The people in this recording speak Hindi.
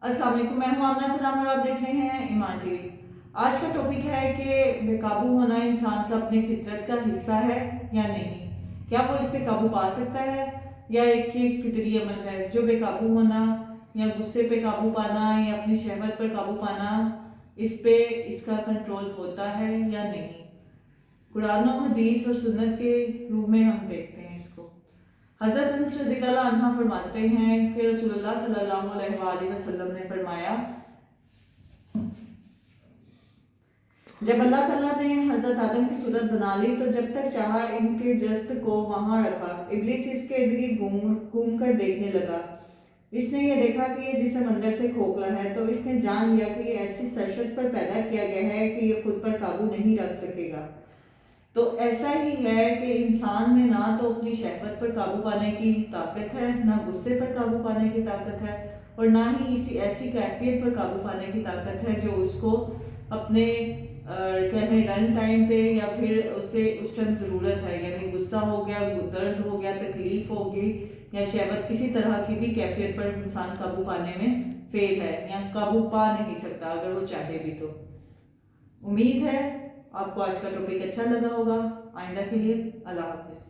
अस्सलाम वालेकुम, मैं हूं आमना सलाम और आप देख रहे हैं ईमान टीवी। आज का टॉपिक है कि बेकाबू होना इंसान का अपनी फितरत का हिस्सा है या नहीं। क्या वो इस पे काबू पा सकता है या एक फितरी अमल है। जो बेकाबू होना या गुस्से पे काबू पाना या अपनी शहवत पर काबू पाना, इस पे इसका कंट्रोल होता है या नहीं। कुरान और हदीस और सुन्नत के रूप में हम देखते हैं इसको। हज़रत अनस रज़ियल्लाहु अन्हु फरमाते हैं कि रसूलुल्लाह सल्लल्लाहु अलैहि वसल्लम ने फरमाया, जब अल्लाह ताला ने हज़रत आदम की सूरत बना ली तो जब तक चाहा इनके जस्त को वहां रखा। इब्लीस इसके इर्द गिर्द घूम कर देखने लगा। इसने यह देखा कि ये जिस्म अंदर से खोखला है, तो इसने जान लिया कि ये ऐसी सरशत पर पैदा किया गया है कि ये खुद पर काबू नहीं रख सकेगा। तो ऐसा ही है कि इंसान में ना तो अपनी शहवत पर काबू पाने की ताकत है, ना गुस्से पर काबू पाने की ताकत है, और ना ही इसी ऐसी कैफियत पर काबू पाने की ताकत है जो उसको अपने कहने रन टाइम पे या फिर उसे उस टाइम ज़रूरत है, यानी गुस्सा हो गया, दर्द हो गया, तकलीफ होगी या शहवत किसी तरह की भी कैफियत पर इंसान काबू पाने में फेल है या काबू पा नहीं सकता अगर वो चाहे भी तो। उम्मीद है आपको आज का टॉपिक अच्छा लगा होगा। आइंदा के लिए अल्लाह हाफिज़।